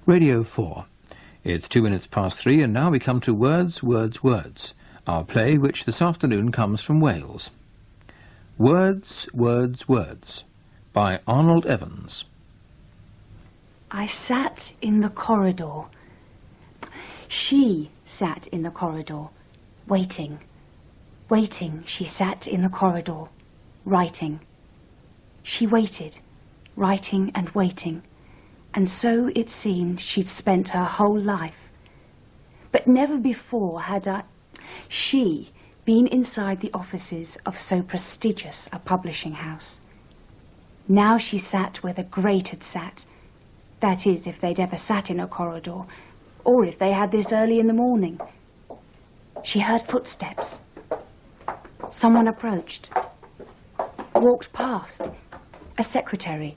Radio 4. It's 2 minutes past 3, and now we come to Words, Words, Words, our play which this afternoon comes from Wales. Words, Words, Words, by Arnold Evans. I sat in the corridor. She sat in the corridor, waiting. Waiting, she sat in the corridor, writing. She waited, writing and waiting, and so it seemed she'd spent her whole life. But never before had she been inside the offices of so prestigious a publishing house. Now she sat where the great had sat. That is, if they'd ever sat in a corridor, or if they had this early in the morning. She heard footsteps. Someone approached. Walked past. A secretary.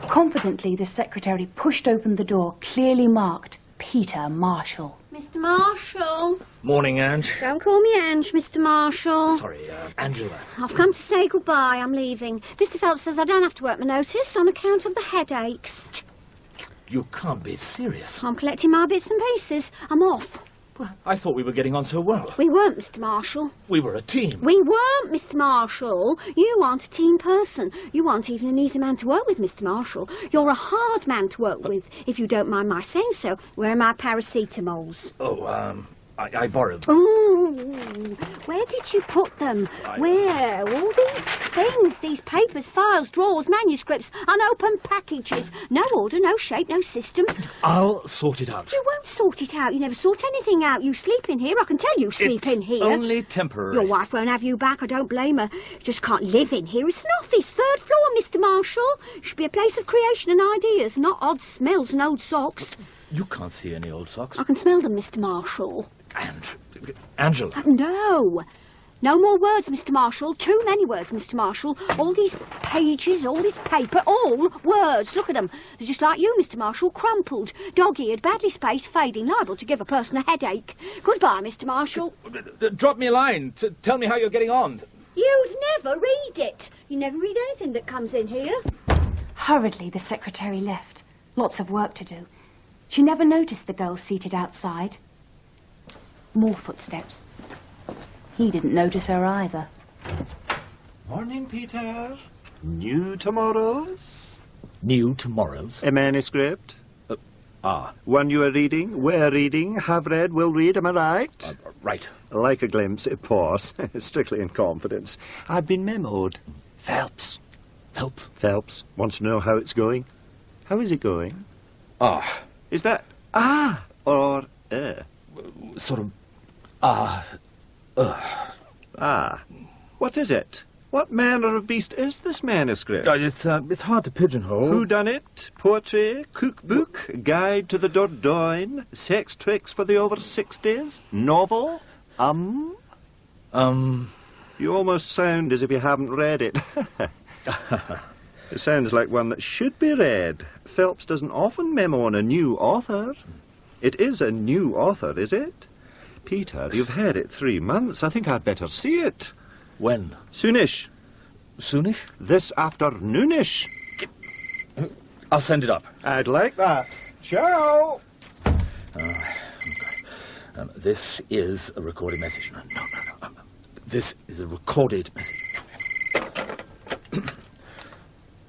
Confidently, the secretary pushed open the door, clearly marked Peter Marshall. Mr. Marshall. Morning, Ange. Don't call me Ange, Mr. Marshall. Sorry, Angela. I've come to say goodbye. I'm leaving. Mr. Phelps says I don't have to work my notice on account of the headaches. You can't be serious. I'm collecting my bits and pieces. I'm off. Well, I thought we were getting on so well. We weren't, Mr. Marshall. We were a team. We weren't, Mr. Marshall. You aren't a team person. You aren't even an easy man to work with, Mr. Marshall. You're a hard man to work with, if you don't mind my saying so. Where are my paracetamols? Oh, I borrowed them. Ooh, where did you put them? Where? All these things, these papers, files, drawers, manuscripts, unopened packages. No order, no shape, no system. I'll sort it out. You won't sort it out. You never sort anything out. You sleep in here. I can tell you sleep in here. It's only temporary. Your wife won't have you back. I don't blame her. You just can't live in here. It's an office, 3rd floor, Mr. Marshall. It should be a place of creation and ideas, not odd smells and old socks. You can't see any old socks. I can smell them, Mr. Marshall. Angela. No. No more words, Mr. Marshall. Too many words, Mr. Marshall. All these pages, all this paper, all words. Look at them. They're just like you, Mr. Marshall. Crumpled, dog-eared, badly spaced, fading, liable to give a person a headache. Goodbye, Mr. Marshall. Drop me a line. Tell me how you're getting on. You'd never read it. You never read anything that comes in here. Hurriedly, the secretary left. Lots of work to do. She never noticed the girl seated outside. More footsteps. He didn't notice her either. Morning, Peter. New tomorrows? New tomorrows? A manuscript? One you are reading, were reading, have read, will read, am I right? Right. Like a glimpse, pause. Strictly in confidence. I've been memoed. Phelps. Phelps? Phelps wants to know how it's going. How is it going? Is that or Sort of What is it? What manner of beast is this manuscript? It's hard to pigeonhole. Who done it? Poetry? Cookbook? Guide to the Dordogne? Sex tricks for the over 60s? Novel? You almost sound as if you haven't read it. It sounds like one that should be read. Phelps doesn't often memo on a new author. It is a new author, is it? Peter, you've had it 3 months. I think I'd better see it. When? Soonish. Soonish? This afternoonish. I'll send it up. I'd like that. Ciao. This is a recorded message. No. This is a recorded message.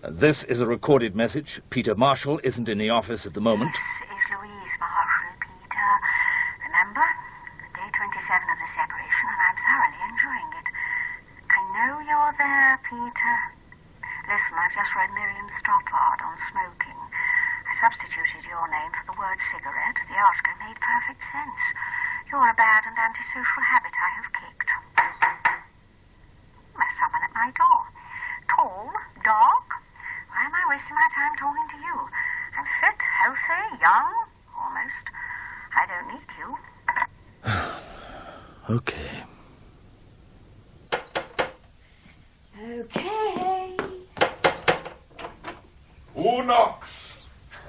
This is a recorded message. Peter Marshall isn't in the office at the moment. This is Louise Marshall, Peter. Remember? Day 27 of the separation, and I'm thoroughly enjoying it. I know you're there, Peter. Listen, I've just read Miriam's Stoppard on smoking. I substituted your name for the word cigarette. The article made perfect sense. You're a bad and antisocial habit I have kicked. There's someone at my door. Tall, dark. Why am I wasting my time talking to you? I'm fit, healthy, young, almost. I don't need you. Okay. Okay. Who knocks?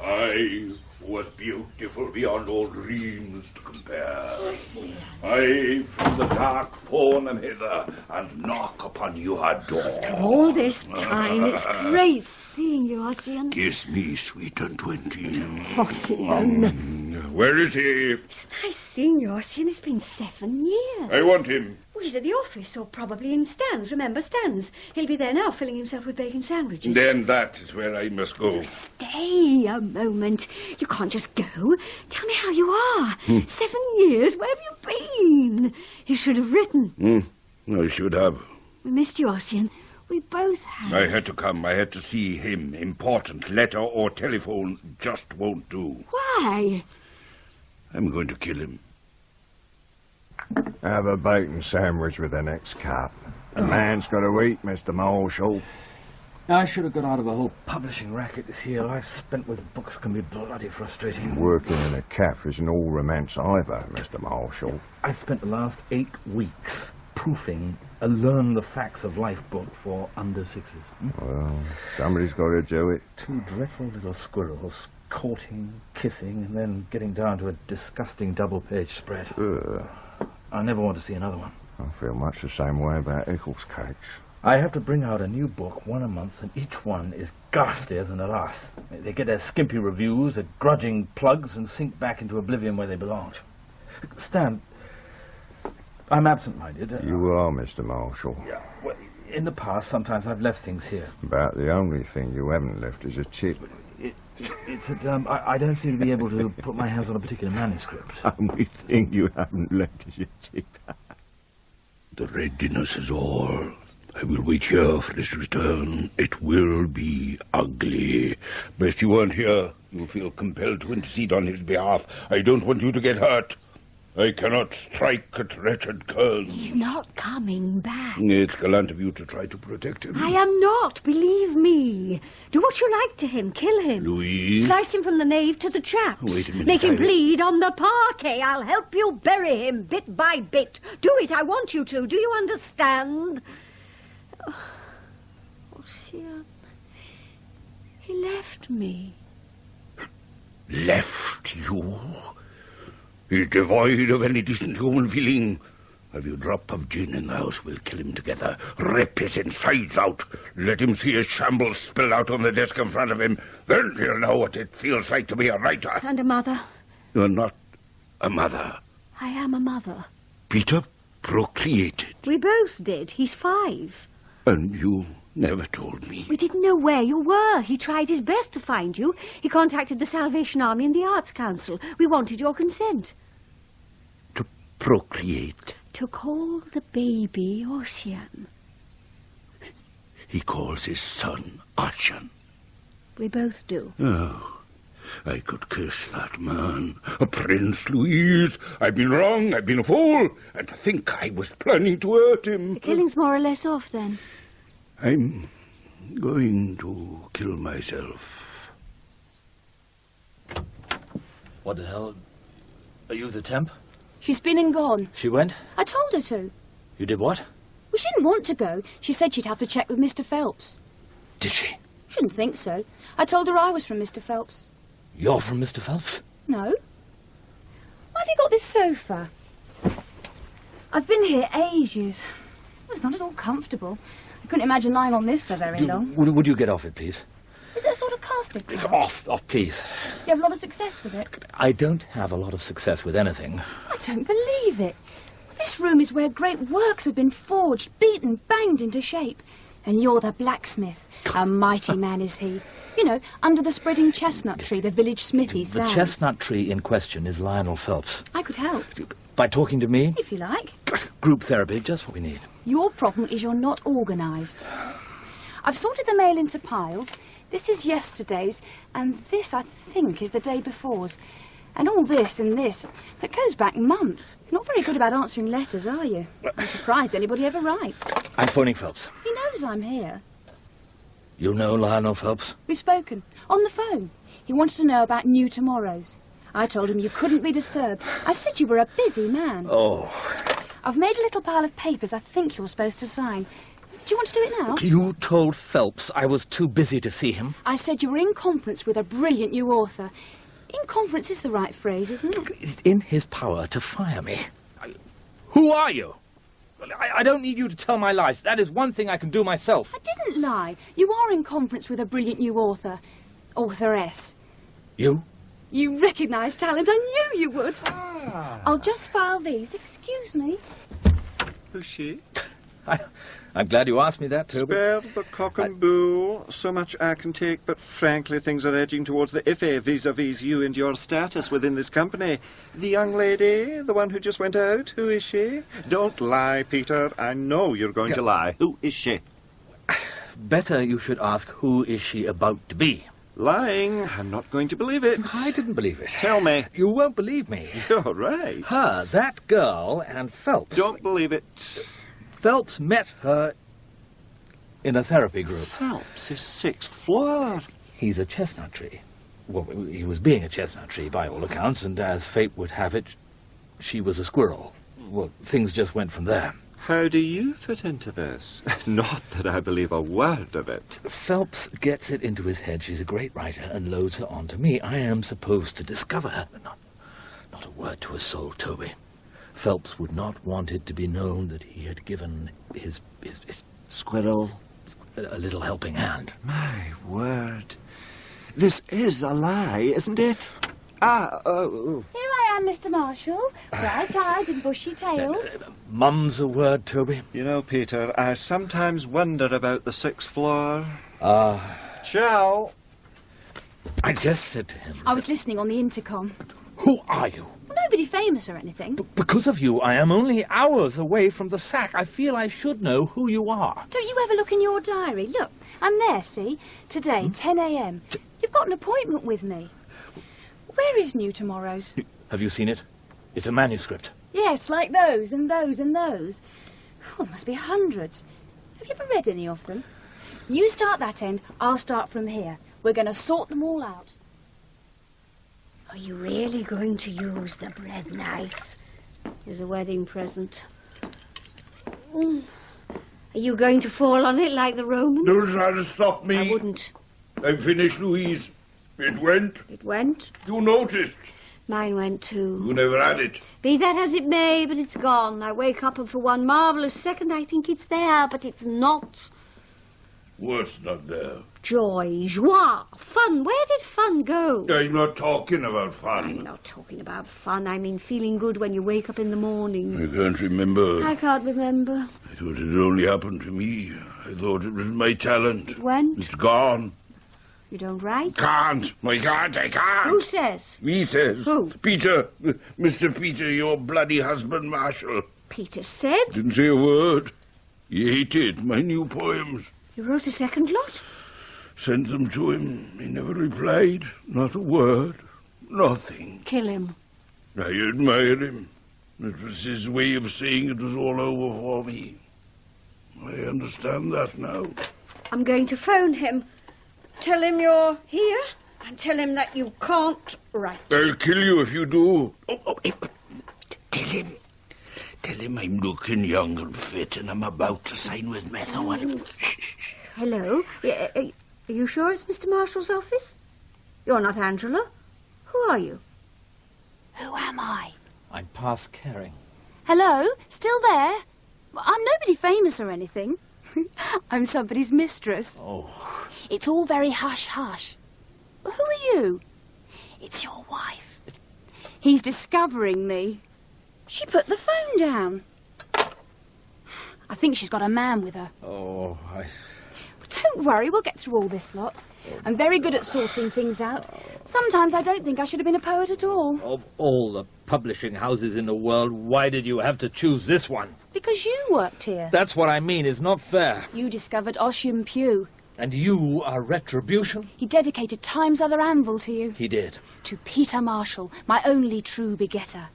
I was beautiful beyond all dreams to compare. Ossian. I from the dark fawn am hither, and knock upon your door. All this time, it's great seeing you, Ossian. Kiss me, sweet and 20. Ossian. Where is he? It's nice seeing you, Ossian. It's been 7 years. I want him. Well, he's at the office, or probably in Stan's. Remember Stan's? He'll be there now, filling himself with bacon sandwiches. Then that is where I must go. Stay a moment. You can't just go. Tell me how you are. 7 years? Where have you been? You should have written. I should have. We missed you, Ossian. We both have. I had to come. I had to see him. Important. Letter or telephone just won't do. Why? I'm going to kill him. Have a bacon sandwich with the next cup. A man's got to eat, Mr. Marshall. I should have got out of a whole publishing racket this year. I've spent with books can be bloody frustrating. Working in a cafe isn't all romance either, Mr. Marshall. I've spent the last 8 weeks proofing a Learn the Facts of Life book for under sixes. Well, somebody's got to do it. 2 dreadful little squirrels courting, kissing, and then getting down to a disgusting double-page spread. I never want to see another one. I feel much the same way about Eccles cakes. I have to bring out a new book, 1 a month, and each one is ghastlier than the last. They get their skimpy reviews, their grudging plugs, and sink back into oblivion where they belonged. Stan, I'm absent-minded. You are, Mr. Marshall. Yeah, well, in the past, sometimes I've left things here. About the only thing you haven't left is a tip. It's that I don't seem to be able to put my hands on a particular manuscript. The only thing you haven't left is your tip. The readiness is all. I will wait here for his return. It will be ugly. Best you weren't here. You'll feel compelled to intercede on his behalf. I don't want you to get hurt. I cannot strike at wretched Kearns. He's not coming back. It's gallant of you to try to protect him. I am not, believe me. Do what you like to him. Kill him. Louise? Slice him from the nave to the chaps. Wait a minute. Make him bleed on the parquet. I'll help you bury him bit by bit. Do it. I want you to. Do you understand? Ossian. He left me. Left you? He's devoid of any decent human feeling. Have you a drop of gin in the house? We'll kill him together. Rip his insides out. Let him see his shambles spill out on the desk in front of him. Then he'll know what it feels like to be a writer. And a mother. You're not a mother. I am a mother. Peter procreated. We both did. He's 5. And you never told me. We didn't know where you were. He tried his best to find you. He contacted the Salvation Army and the Arts Council. We wanted your consent. To procreate? To call the baby Ossian. He calls his son Ossian. We both do. Oh, I could kiss that man. A Prince Louise. I've been wrong. I've been a fool. And to think I was planning to hurt him. The killing's more or less off, then. I'm going to kill myself. What the hell? Are you the temp? She's been and gone. She went? I told her to. You did what? Well, she didn't want to go. She said she'd have to check with Mr. Phelps. Did she? Shouldn't think so. I told her I was from Mr. Phelps. You're from Mr. Phelps? No. Why have you got this sofa? I've been here ages. It's not at all comfortable. I couldn't imagine lying on this for very long. Would you get off it, please? Is it a sort of casting couch? Off, please. You have a lot of success with it? I don't have a lot of success with anything. I don't believe it. This room is where great works have been forged, beaten, banged into shape. And you're the blacksmith. A mighty man is he. You know, under the spreading chestnut tree, the village smithy stands. The chestnut tree in question is Lionel Phelps. I could help. By talking to me? If you like. Group therapy, just what we need. Your problem is you're not organised. I've sorted the mail into piles. This is yesterday's, and this, I think, is the day before's. And all this and this. It goes back months. You're not very good about answering letters, are you? I'm surprised anybody ever writes. I'm phoning Phelps. He knows I'm here. You know Lionel Phelps? We've spoken. On the phone. He wanted to know about New Tomorrows. I told him you couldn't be disturbed. I said you were a busy man. Oh. I've made a little pile of papers I think you're supposed to sign. Do you want to do it now? You told Phelps I was too busy to see him. I said you were in conference with a brilliant new author. In conference is the right phrase, isn't it? It's in his power to fire me. Who are you? I don't need you to tell my lies. That is one thing I can do myself. I didn't lie. You are in conference with a brilliant new author. Authoress. You? You recognise talent. I knew you would. Ah. I'll just file these. Excuse me. Who's she? I'm glad you asked me that, Toby. Spare the cock and bull. So much I can take, but frankly things are edging towards the iffy vis-a-vis you and your status within this company. The young lady, the one who just went out, who is she? Don't lie, Peter. I know you're going to lie. Who is she? Better you should ask who is she about to be. Lying. I'm not going to believe it. I didn't believe it. Tell me. You won't believe me. You're right. Her, that girl, and Phelps. Don't believe it. Phelps met her in a therapy group. Phelps is 6th floor. He's a chestnut tree. Well, he was being a chestnut tree by all accounts, and as fate would have it, she was a squirrel. Well, things just went from there. How do you fit into this? Not that I believe a word of it. Phelps gets it into his head she's a great writer and loads her on to me. I am supposed to discover her. Not a word to a soul, Toby. Phelps would not want it to be known that he had given his Squirrel a little helping hand. My word. This is a lie, isn't it? Here I am, Mr. Marshall. Bright-eyed and bushy-tailed. Mum's a word, Toby. You know, Peter, I sometimes wonder about the 6th floor. Shall? I just said to him... I was listening on the intercom. Who are you? Nobody famous or anything. Because of you, I am only hours away from the sack. I feel I should know who you are. Don't you ever look in your diary? Look, I'm there, see? Today, 10 a.m. You've got an appointment with me. Where is New Tomorrow's? Have you seen it? It's a manuscript. Yes, like those and those and those. Oh, there must be hundreds. Have you ever read any of them? You start that end, I'll start from here. We're going to sort them all out. Are you really going to use the bread knife as a wedding present? Are you going to fall on it like the Romans? Don't try to stop me. I wouldn't. I'm finished, Louise. It went. It went? You noticed. Mine went too. You never had it. Be that as it may, but it's gone. I wake up and for one marvellous second I think it's there, but it's not. What's not there? Joy, joie, fun. Where did fun go? I'm not talking about fun. I'm not talking about fun. I mean feeling good when you wake up in the morning. I can't remember. I can't remember. I thought it had only happened to me. I thought it was my talent. It went? It's gone. You don't write? Can't. I can't. Who says? He says. Who? Peter. Mr. Peter, your bloody husband, Marshal. Peter said? Didn't say a word. He hated my new poems. You wrote a second lot? Sent them to him. He never replied. Not a word. Nothing. Kill him. I admire him. It was his way of saying it was all over for me. I understand that now. I'm going to phone him. Tell him you're here and tell him that you can't write. I'll kill you if you do. Tell him I'm looking young and fit and I'm about to sign with Metho. Shh. Hello? Are you sure it's Mr. Marshall's office? You're not Angela. Who are you? Who am I? I'm past caring. Hello? Still there? I'm nobody famous or anything. I'm somebody's mistress. Oh. It's all very hush-hush. Who are you? It's your wife. He's discovering me. She put the phone down. I think she's got a man with her. Oh, Don't worry, we'll get through all this lot. I'm very good at sorting things out. Sometimes I don't think I should have been a poet at all. Of all the publishing houses in the world, why did you have to choose this one? Because you worked here. That's what I mean, it's not fair. You discovered Ossian Pew. And you are retribution? He dedicated Time's Other Anvil to you. He did. To Peter Marshall, my only true begetter.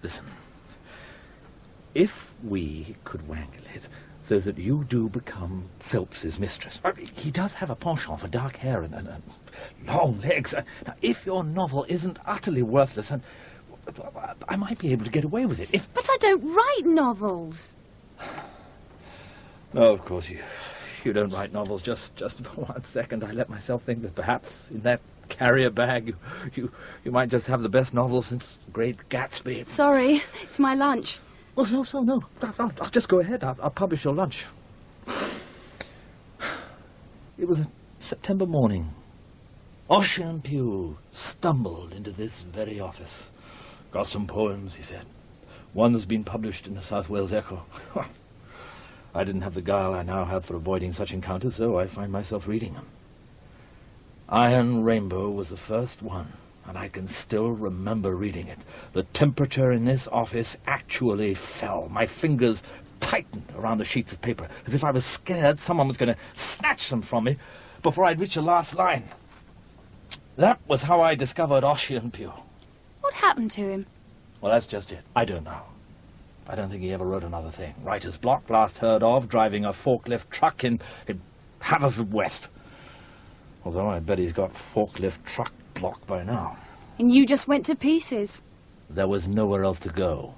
Listen, if we could wangle it so that you do become Phelps's mistress. He does have a penchant for dark hair and long legs. Now, if your novel isn't utterly worthless, and I might be able to get away with it. But I don't write novels. No, of course, you don't write novels. Just for 1 second, I let myself think that perhaps in that carrier bag you might just have the best novel since The Great Gatsby. Sorry, it's my lunch. Oh, no. I'll just go ahead. I'll publish your lunch. It was a September morning. Ossian Pugh stumbled into this very office. Got some poems, he said. One's been published in the South Wales Echo. I didn't have the guile I now have for avoiding such encounters, so I find myself reading them. Iron Rainbow was the first one, and I can still remember reading it. The temperature in this office actually fell. My fingers tightened around the sheets of paper, as if I was scared someone was going to snatch them from me before I'd reach the last line. That was how I discovered Ossian Pugh. What happened to him? Well, that's just it. I don't know. I don't think he ever wrote another thing. Writer's block, last heard of, driving a forklift truck in Haverfordwest. Although I bet he's got forklift truck block by now. And you just went to pieces. There was nowhere else to go.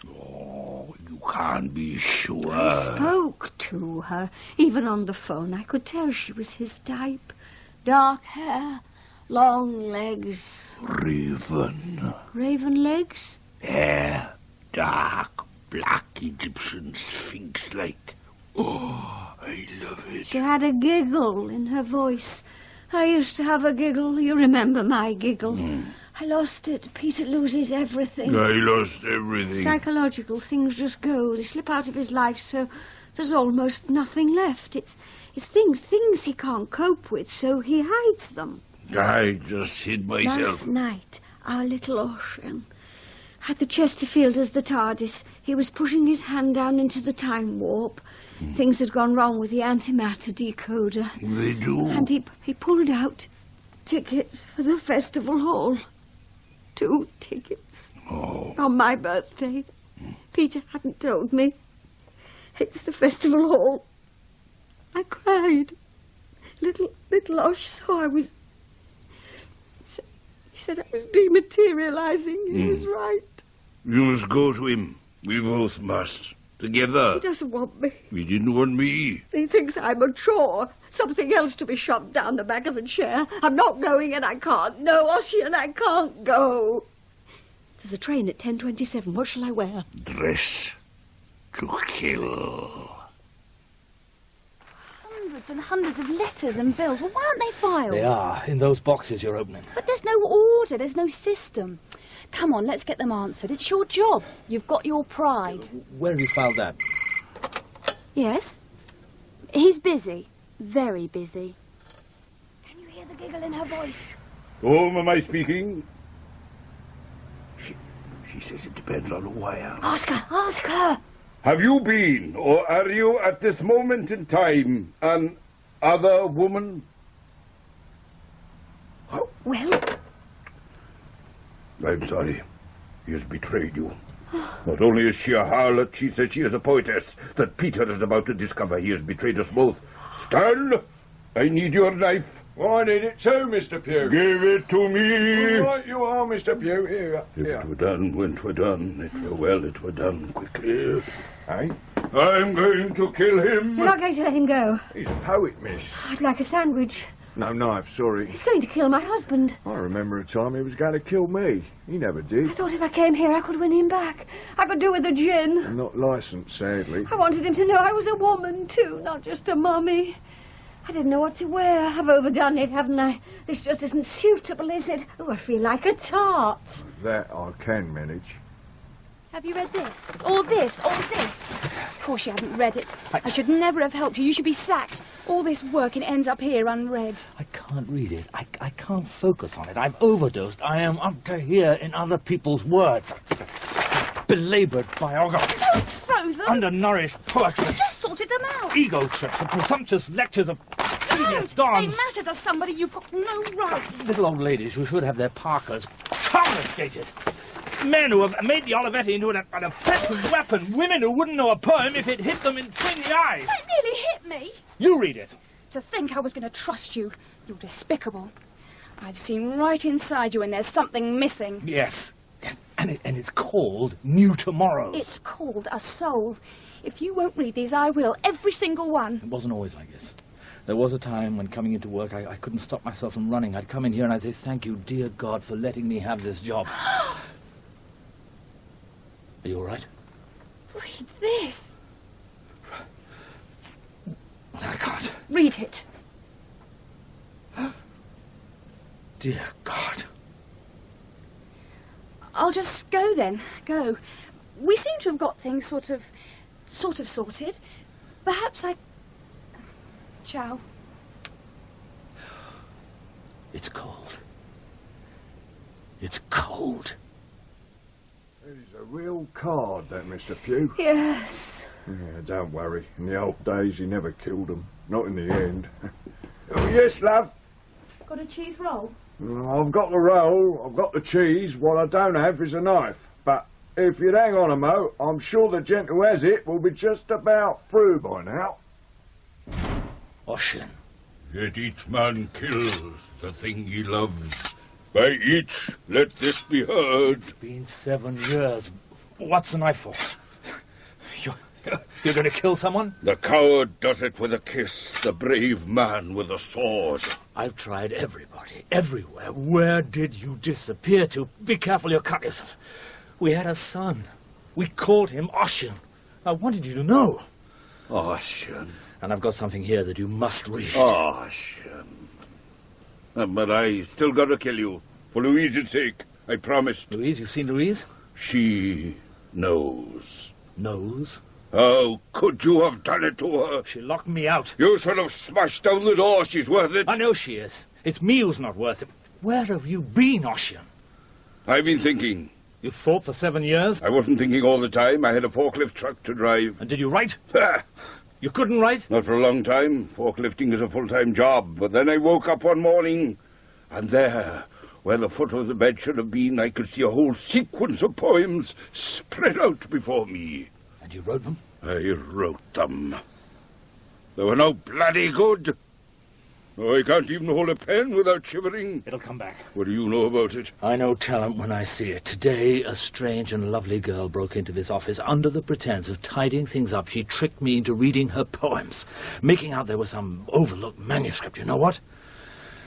Oh, you can't be sure. I spoke to her. Even on the phone, I could tell she was his type. Dark hair, long legs. Raven. Raven legs? Hair, dark, black Egyptian sphinx-like. Oh, I love it. She had a giggle in her voice. I used to have a giggle. You remember my giggle. I lost it. Peter loses everything. I lost everything. Psychological things just go. They slip out of his life, so there's almost nothing left. It's things he can't cope with, so he hides them. I just hid myself. Last night, our little Ossian had the Chesterfield as the TARDIS. He was pushing his hand down into the time warp. Things had gone wrong with the antimatter decoder. They do. And he pulled out tickets for the festival hall. 2 tickets. Oh. On my birthday. Peter hadn't told me. It's the festival hall. I cried. Little Osh saw I was... He said I was dematerializing. He was right. You must go to him. We both must. Together. He doesn't want me. He didn't want me. He thinks I'm a chore. Something else to be shoved down the back of the chair. I'm not going and I can't. No, Ossian, I can't go. There's a train at 10:27. What shall I wear? Dress to kill. Hundreds and hundreds of letters and bills. Well, why aren't they filed? They are, in those boxes you're opening. But there's no order. There's no system. Come on, let's get them answered. It's your job. You've got your pride. Where have you filed that? Yes? He's busy. Very busy. Can you hear the giggle in her voice? Whom am I speaking? She says it depends on the wire. Ask her. Have you been, or are you at this moment in time, an other woman? Well? I'm sorry. He has betrayed you. Not only is she a harlot, she says she is a poetess that Peter is about to discover. He has betrayed us both. Stan, I need your knife. Oh, I need it too, Mr. Pugh. Give it to me. All right, you are, Mr. Pugh. Here. If it were done, when 'twere done, it were well, it were done quickly. Eh? I'm going to kill him. You're not going to let him go. He's a poet, miss. I'd like a sandwich. No knife, sorry. He's going to kill my husband. I remember a time he was going to kill me. He never did. I thought if I came here I could win him back. I could do with the gin. I'm not licensed, sadly. I wanted him to know I was a woman, too, not just a mummy. I didn't know what to wear. I've overdone it, haven't I? This just isn't suitable, is it? Oh, I feel like a tart. That I can manage. Have you read this? Or this? Or this? Of course you haven't read it. I should never have helped you. You should be sacked. All this work and it ends up here unread. I can't read it. I can't focus on it. I've overdosed. I am up to here in other people's words. Belaboured biography. Don't throw them. Undernourished poetry. I just sorted them out. Ego trips and presumptuous lectures of tedious They dons. matter to somebody you've got no rights. Little old ladies who should have their parkas confiscated. Men who have made the Olivetti into an offensive weapon. Women who wouldn't know a poem if it hit them in between the eyes. That nearly hit me. You read it. To think I was going to trust you. You're despicable. I've seen right inside you and there's something missing. Yes. And it's called New Tomorrow. It's called A Soul. If you won't read these, I will. Every single one. It wasn't always like this. There was a time when coming into work, I couldn't stop myself from running. I'd come in here and I'd say, thank you, dear God, for letting me have this job. Are you all right? Read this. Well, I can't. Read it. Dear God. I'll just go then. Go. We seem to have got things sort of sorted. Perhaps I... Ciao. It's cold. It's cold. It is a real card, that, Mr. Pugh. Yes. Yeah, don't worry. In the old days, he never killed them. Not in the end. Oh, yes, love. Got a cheese roll? I've got the roll, I've got the cheese. What I don't have is a knife. But if you'd hang on a mo, I'm sure the gent who has it will be just about through by now. Ossian. Yet each man kills the thing he loves. By each, let this be heard. It's been 7 years. What's the knife for? You're going to kill someone? The coward does it with a kiss, the brave man with a sword. I've tried everybody, everywhere. Where did you disappear to? Be careful, you'll cut yourself. We had a son. We called him Ossian. I wanted you to know. Ossian. And I've got something here that you must read. Ossian. But I still got to kill you. For Louise's sake, I promised. Louise, you've seen Louise? She knows. Knows? How could you have done it to her? She locked me out. You should have smashed down the door. She's worth it. I know she is. It's me who's not worth it. Where have you been, Ossian? I've been thinking. You thought for 7 years? I wasn't thinking all the time. I had a forklift truck to drive. And did you write? Ha! You couldn't write? Not for a long time. Forklifting is a full-time job. But then I woke up one morning, and there, where the foot of the bed should have been, I could see a whole sequence of poems spread out before me. And you wrote them? I wrote them. They were no bloody good. Oh, I can't even hold a pen without shivering. It'll come back. What do you know about it? I know talent when I see it. Today, a strange and lovely girl broke into this office under the pretense of tidying things up. She tricked me into reading her poems, making out there was some overlooked manuscript. You know what?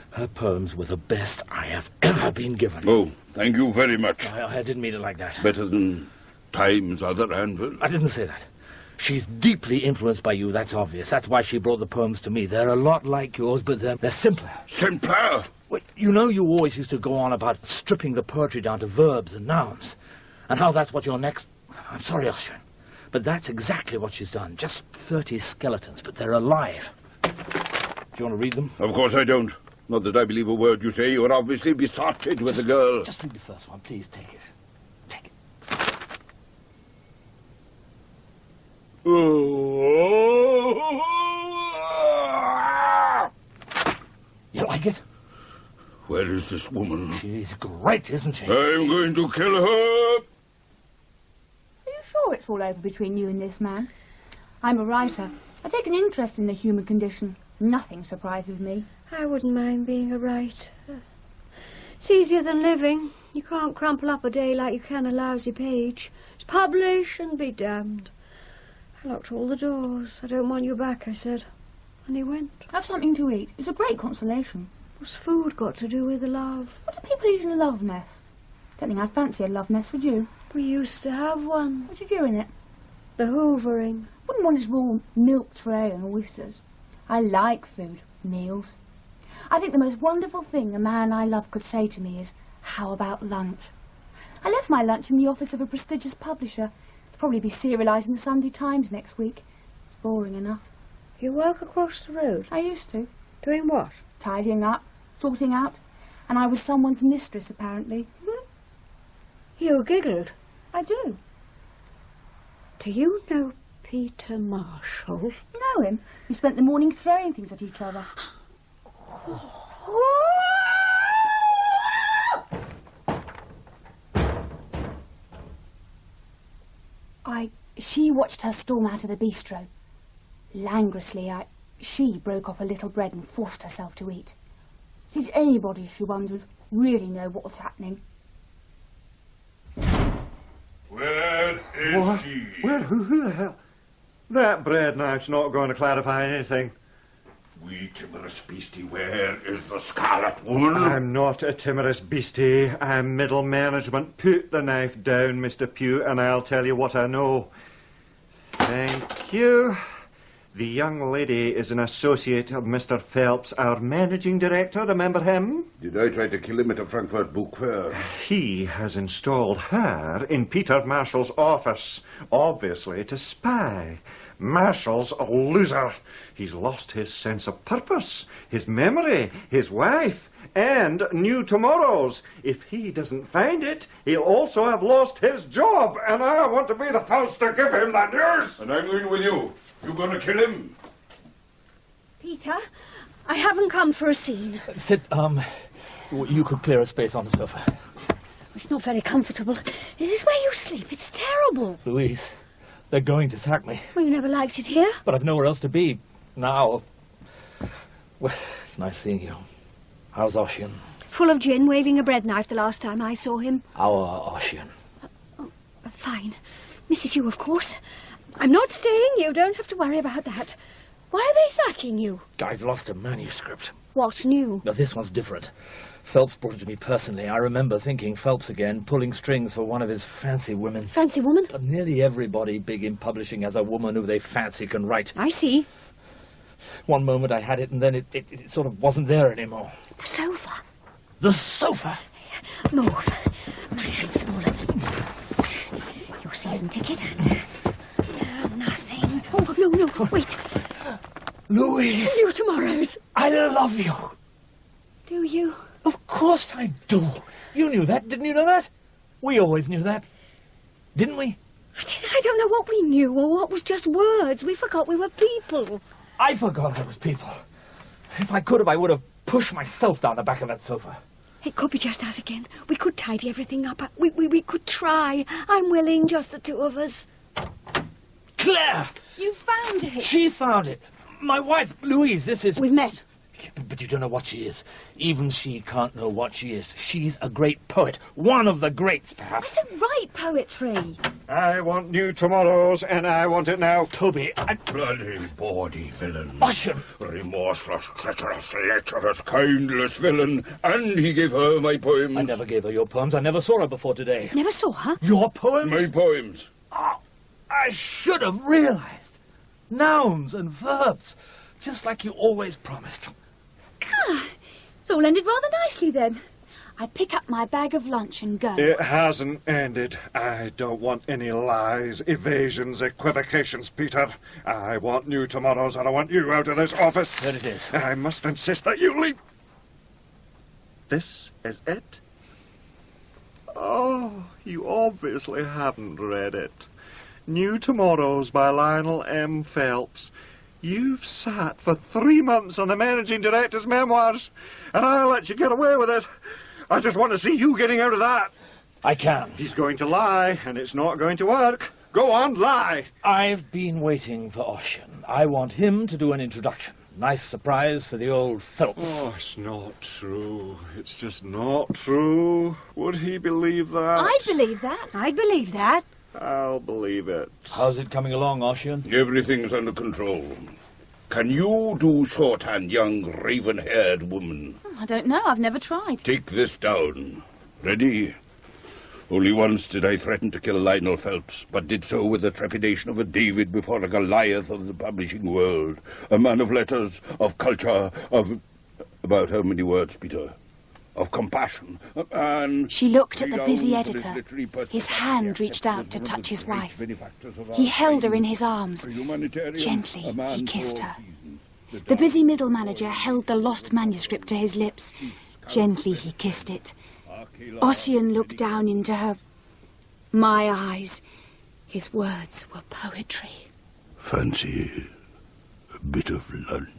Her poems were the best I have ever been given. Oh, thank you very much. I didn't mean it like that. Better than Time's other anvil. I didn't say that. She's deeply influenced by you, that's obvious. That's why she brought the poems to me. They're a lot like yours, but they're simpler. Simpler? Well, you know you always used to go on about stripping the poetry down to verbs and nouns, and how that's what your next... I'm sorry, Ossian, but that's exactly what she's done. Just 30 skeletons, but they're alive. Do you want to read them? Of course I don't. Not that I believe a word you say. You are obviously besotted with the girl. Just read the first one, please. Take it. Take it. You like it? Where is this woman? She's great, isn't she? I'm going to kill her. Are you sure it's all over between you and this man? I'm a writer. I take an interest in the human condition. Nothing surprises me. I wouldn't mind being a writer. It's easier than living. You can't crumple up a day like you can a lousy page. It's publish and be damned. I locked all the doors. I don't want you back, I said. And he went. Have something to eat. It's a great consolation. What's food got to do with love? What do people eat in a love nest? Don't think I'd fancy a love nest, would you? We used to have one. What do you do in it? The hoovering. Wouldn't want a small milk tray and oysters. I like food, meals. I think the most wonderful thing a man I love could say to me is, how about lunch? I left my lunch in the office of a prestigious publisher. It'll probably be serialised in the Sunday Times next week. It's boring enough. You work across the road? I used to. Doing what? Tidying up, sorting out. And I was someone's mistress, apparently. You giggled. I do. Do you know Peter Marshall? Know him? We spent the morning throwing things at each other. She watched her storm out of the bistro. Languorously, she broke off a little bread and forced herself to eat. Did anybody, she wondered, really know what was happening? Where is What? she? Where? Who the hell? That bread knife's not going to clarify anything. We timorous beastie, where is the Scarlet Woman? I'm not a timorous beastie. I'm middle management. Put the knife down, Mr. Pugh, and I'll tell you what I know. Thank you. The young lady is an associate of Mr. Phelps, our managing director. Remember him? Did I try to kill him at a Frankfurt book fair? He has installed her in Peter Marshall's office, obviously to spy. Marshall's a loser. He's lost his sense of purpose, his memory, his wife, and new tomorrows. If he doesn't find it, he'll also have lost his job, and I want to be the first to give him that news. And I'm going with you. You gonna kill him? Peter, I haven't come for a scene. Sit, you could clear a space on the sofa. It's not very comfortable. Is this where you sleep? It's terrible. Louise, they're going to sack me. Well, you never liked it here. But I've nowhere else to be. Now. Well, it's nice seeing you. How's Ossian? Full of gin, waving a bread knife the last time I saw him. Our Ossian. Fine. Misses you, of course. I'm not staying. You don't have to worry about that. Why are they sacking you? I've lost a manuscript. What's new? Now, this one's different. Phelps brought it to me personally. I remember thinking Phelps again, pulling strings for one of his fancy women. Fancy woman? But nearly everybody big in publishing has a woman who they fancy can write. I see. One moment I had it, and then it sort of wasn't there anymore. The sofa. The sofa? Move. My hand's smaller. Your season ticket and... nothing. Oh, no, wait. Louise! New tomorrows. I love you. Do you? Of course I do. You knew that, didn't you know that? We always knew that. Didn't we? I don't know what we knew or what was just words. We forgot we were people. I forgot I was people. If I could have, I would have pushed myself down the back of that sofa. It could be just us again. We could tidy everything up. We could try. I'm willing, just the two of us. Claire! You found it. She found it. My wife, Louise, this is... We've met. But you don't know what she is. Even she can't know what she is. She's a great poet. One of the greats, perhaps. I don't write poetry. I want new tomorrows, and I want it now. Toby, Bloody bawdy villain. Ossian! Remorseless, treacherous, lecherous, kindless villain. And he gave her my poems. I never gave her your poems. I never saw her before today. Never saw her? Your poems? My poems. Oh, I should have realized. Nouns and verbs. Just like you always promised. It's all ended rather nicely then. I pick up my bag of lunch and go. It hasn't ended. I don't want any lies, evasions, equivocations, Peter. I want new tomorrows, and I want you out of this office. There it is. I must insist that you leave. This is it? Oh, you obviously haven't read it. New Tomorrows by Lionel M. Phelps. You've sat for 3 months on the managing director's memoirs, and I'll let you get away with it. I just want to see you getting out of that. I can. He's going to lie, and it's not going to work. Go on, lie. I've been waiting for Ossian. I want him to do an introduction. Nice surprise for the old Phelps. Oh, it's not true. It's just not true. Would he believe that? I'd believe that. I'd believe that. I'll believe it. How's it coming along, Ossian? Everything's under control. Can you do shorthand, young raven-haired woman? I don't know. I've never tried. Take this down. Ready? Only once did I threaten to kill Lionel Phelps, but did so with the trepidation of a David before a Goliath of the publishing world. A man of letters, of culture, of... About how many words, Peter? Of compassion, and... She looked at the busy editor. His hand reached out to touch his wife. He held her in his arms. Gently, he kissed her. The busy middle manager held the lost manuscript to his lips. Gently, he kissed it. Ossian looked down into her. My eyes. His words were poetry. Fancy a bit of lunch.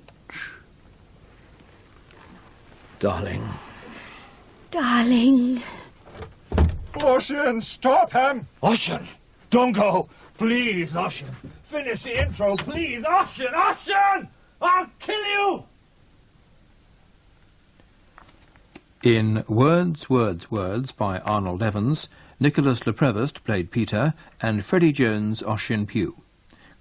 Darling. Darling. Ossian, stop him! Ossian! Don't go! Please, Ossian! Finish the intro, please! Ossian! Ossian! I'll kill you! In Words, Words, Words by Arnold Evans, Nicholas le Prevost played Peter, and Freddie Jones Ossian Pugh.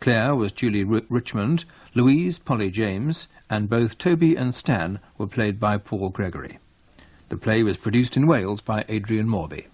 Claire was Julie Richmond, Louise Polly James, and both Toby and Stan were played by Paul Gregory. The play was produced in Wales by Adrian Morby.